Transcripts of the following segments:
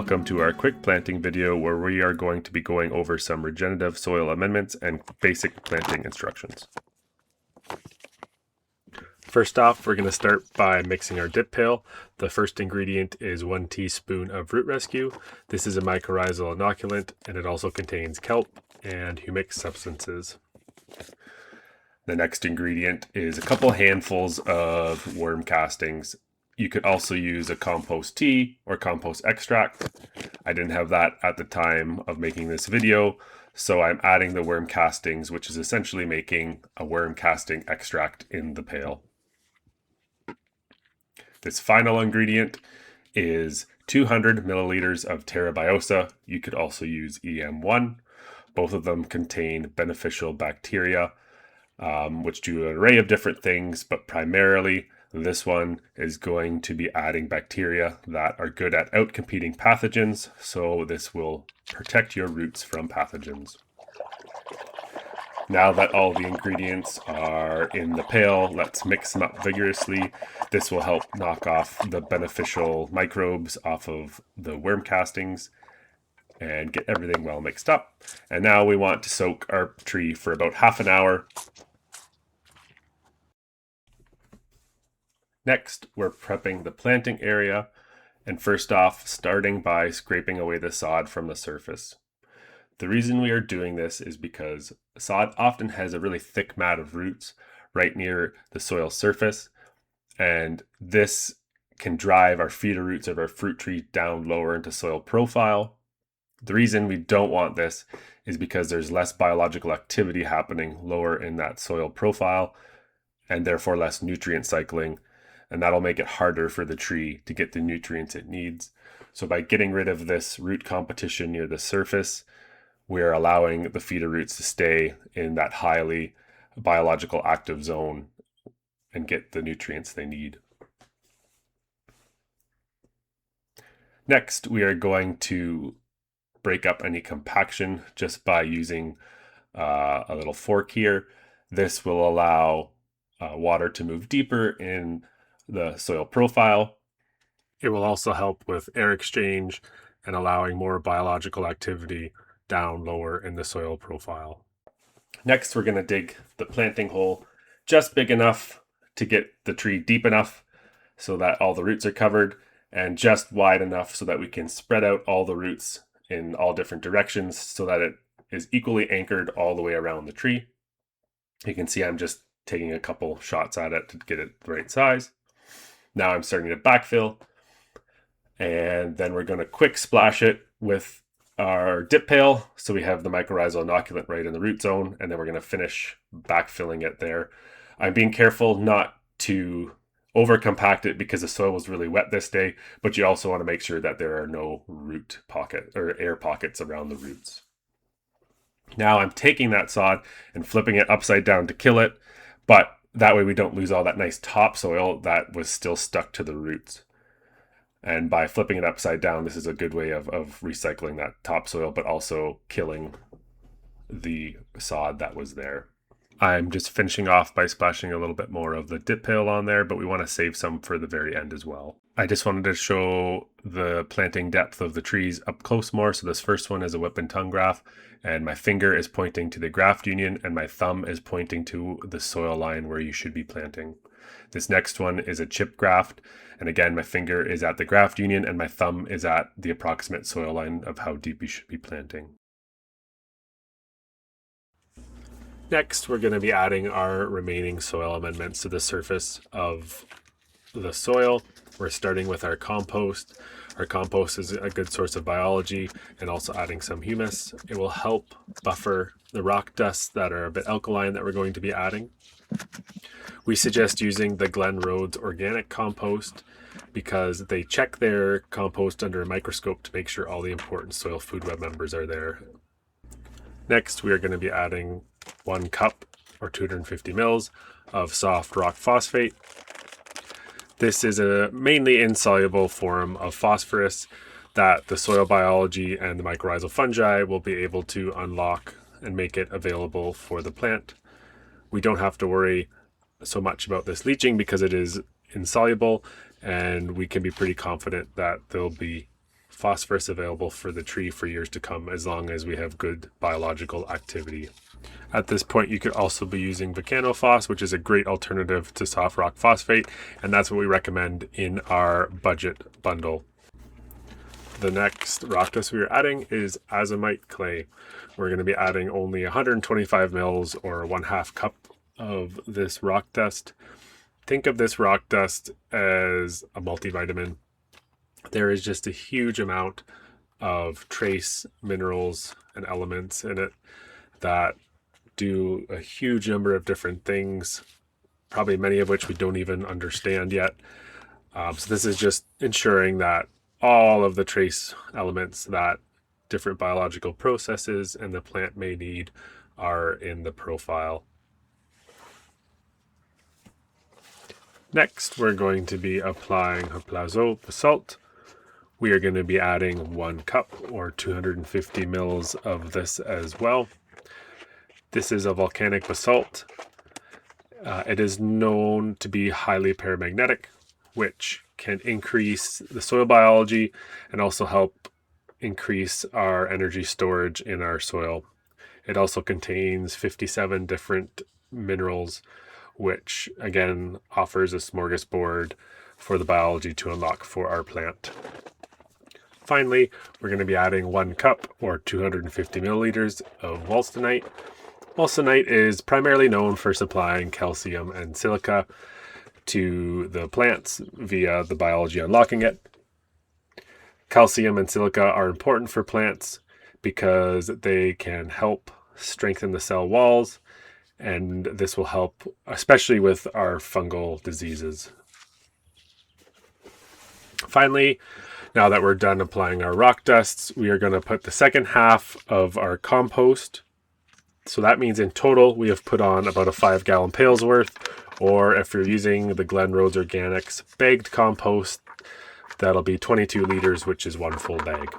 Welcome to our quick planting video where we are going to be going over some regenerative soil amendments and basic planting instructions. First off, we're going to start by mixing our dip pail. The first ingredient is 1 teaspoon of root rescue. This is a mycorrhizal inoculant and it also contains kelp and humic substances. The next ingredient is a couple handfuls of worm castings. You could also use a compost tea or compost extract. I didn't have that at the time of making this video, so I'm adding the worm castings, which is essentially making a worm casting extract in the pail. This final ingredient is 200 milliliters of Terrabiosa. You could also use EM1. Both of them contain beneficial bacteria, which do an array of different things, but primarily this one is going to be adding bacteria that are good at outcompeting pathogens, so this will protect your roots from pathogens. Now that all the ingredients are in the pail, let's mix them up vigorously. This will help knock off the beneficial microbes off of the worm castings and get everything well mixed up. And now we want to soak our tree for about half an hour. Next, we're prepping the planting area, and first off, starting by scraping away the sod from the surface. The reason we are doing this is because sod often has a really thick mat of roots right near the soil surface, and this can drive our feeder roots of our fruit tree down lower into soil profile. The reason we don't want this is because there's less biological activity happening lower in that soil profile, and therefore less nutrient cycling. And that'll make it harder for the tree to get the nutrients it needs. So by getting rid of this root competition near the surface, we're allowing the feeder roots to stay in that highly biological active zone and get the nutrients they need. Next, we are going to break up any compaction just by using a little fork here. This will allow water to move deeper in the soil profile. It will also help with air exchange and allowing more biological activity down lower in the soil profile. Next, we're going to dig the planting hole just big enough to get the tree deep enough so that all the roots are covered, and just wide enough so that we can spread out all the roots in all different directions so that it is equally anchored all the way around the tree. You can see I'm just taking a couple shots at it to get it the right size. Now I'm starting to backfill, and then we're going to quick splash it with our dip pail so we have the mycorrhizal inoculant right in the root zone, and then we're going to finish backfilling it there. I'm being careful not to over compact it because the soil was really wet this day, but you also want to make sure that there are no root pocket or air pockets around the roots. Now I'm taking that sod and flipping it upside down to kill it, but that way we don't lose all that nice topsoil that was still stuck to the roots. And by flipping it upside down, this is a good way of recycling that topsoil, but also killing the sod that was there. I'm just finishing off by splashing a little bit more of the dip pail on there, but we want to save some for the very end as well. I just wanted to show the planting depth of the trees up close more. So this first one is a whip and tongue graft, and my finger is pointing to the graft union and my thumb is pointing to the soil line where you should be planting. This next one is a chip graft, and again my finger is at the graft union and my thumb is at the approximate soil line of how deep you should be planting. Next, we're going to be adding our remaining soil amendments to the surface of the soil. We're starting with our compost. Our compost is a good source of biology and also adding some humus. It will help buffer the rock dusts that are a bit alkaline that we're going to be adding. We suggest using the Glen Rhodes organic compost because they check their compost under a microscope to make sure all the important soil food web members are there. Next, we are going to be adding 1 cup or 250 mils of soft rock phosphate. This is a mainly insoluble form of phosphorus that the soil biology and the mycorrhizal fungi will be able to unlock and make it available for the plant. We don't have to worry so much about this leaching because it is insoluble, and we can be pretty confident that there'll be phosphorus available for the tree for years to come, as long as we have good biological activity. At this point, you could also be using Volcanophos, which is a great alternative to soft rock phosphate, and that's what we recommend in our budget bundle. The next rock dust we are adding is azomite clay. We're going to be adding only 125 mils or 1/2 cup of this rock dust. Think of this rock dust as a multivitamin. There is just a huge amount of trace minerals and elements in it that do a huge number of different things, probably many of which we don't even understand yet. So this is just ensuring that all of the trace elements that different biological processes and the plant may need are in the profile. Next, we're going to be applying Plazo basalt. We are going to be adding 1 cup or 250 mils of this as well. This is a volcanic basalt. It is known to be highly paramagnetic, which can increase the soil biology and also help increase our energy storage in our soil. It also contains 57 different minerals, which again offers a smorgasbord for the biology to unlock for our plant. Finally, we're going to be adding 1 cup or 250 milliliters of wolstenite. Wolstenite is primarily known for supplying calcium and silica to the plants via the biology unlocking it. Calcium and silica are important for plants because they can help strengthen the cell walls, and this will help especially with our fungal diseases. Finally, now that we're done applying our rock dusts, we are going to put the second half of our compost. So that means in total, we have put on about a 5-gallon pail's worth, or if you're using the Glen Rose Organics bagged compost, that'll be 22 liters, which is 1 full bag.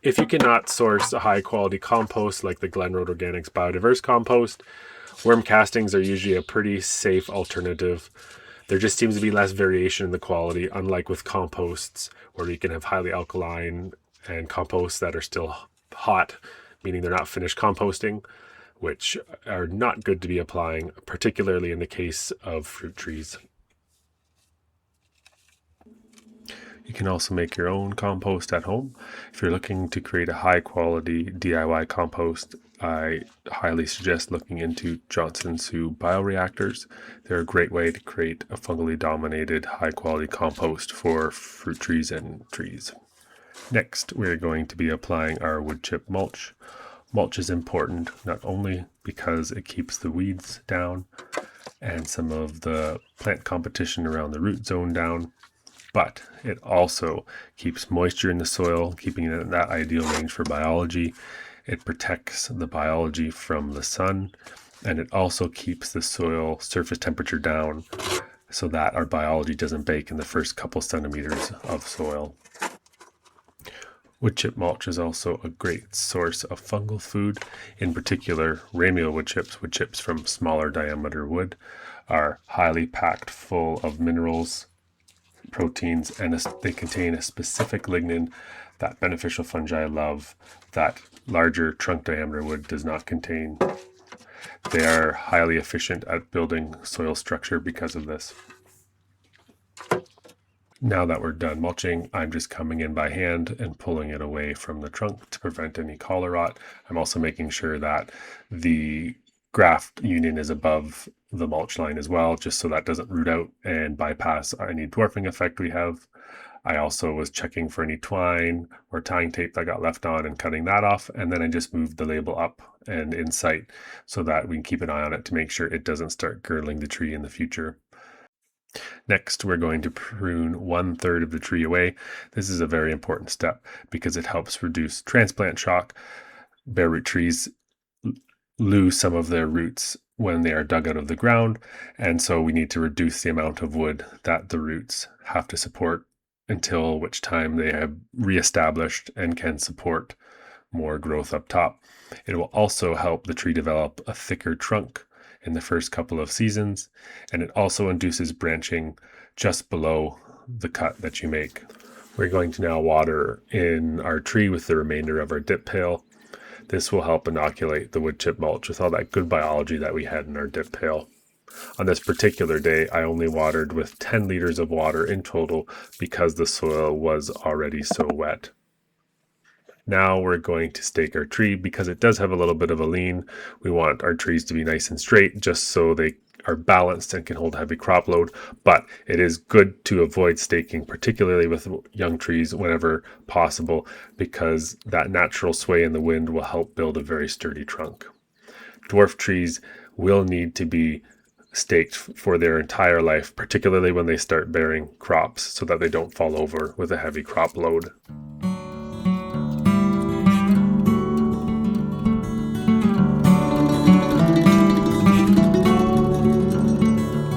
If you cannot source a high quality compost like the Glen Rose Organics Biodiverse compost, worm castings are usually a pretty safe alternative. There just seems to be less variation in the quality, unlike with composts, where you can have highly alkaline and composts that are still hot, meaning they're not finished composting, which are not good to be applying, particularly in the case of fruit trees. You can also make your own compost at home. If you're looking to create a high quality DIY compost, I highly suggest looking into Johnson Sioux bioreactors. They're a great way to create a fungally dominated high quality compost for fruit trees and trees. Next, we're going to be applying our wood chip mulch. Mulch is important not only because it keeps the weeds down and some of the plant competition around the root zone down, but it also keeps moisture in the soil, keeping it in that ideal range for biology. It protects the biology from the sun, and it also keeps the soil surface temperature down so that our biology doesn't bake in the first couple centimeters of soil. Wood chip mulch is also a great source of fungal food. In particular, ramial wood chips from smaller diameter wood, are highly packed full of minerals, proteins, and they contain a specific lignin that beneficial fungi love that larger trunk diameter wood does not contain. They are highly efficient at building soil structure because of this. Now that we're done mulching, I'm just coming in by hand and pulling it away from the trunk to prevent any collar rot. I'm also making sure that the graft union is above the mulch line as well, just so that doesn't root out and bypass any dwarfing effect we have. I also was checking for any twine or tying tape that got left on and cutting that off. And then I just moved the label up and in sight so that we can keep an eye on it to make sure it doesn't start girdling the tree in the future. Next, we're going to prune 1/3 of the tree away. This is a very important step because it helps reduce transplant shock. Bare root trees lose some of their roots when they are dug out of the ground, and so we need to reduce the amount of wood that the roots have to support until which time they have reestablished and can support more growth up top. It will also help the tree develop a thicker trunk in the first couple of seasons, and it also induces branching just below the cut that you make. We're going to now water in our tree with the remainder of our dip pail. This will help inoculate the wood chip mulch with all that good biology that we had in our dip pail. On this particular day, I only watered with 10 liters of water in total because the soil was already so wet. Now we're going to stake our tree because it does have a little bit of a lean. We want our trees to be nice and straight just so they are balanced and can hold a heavy crop load, but it is good to avoid staking, particularly with young trees whenever possible, because that natural sway in the wind will help build a very sturdy trunk. Dwarf trees will need to be staked for their entire life, particularly when they start bearing crops, so that they don't fall over with a heavy crop load.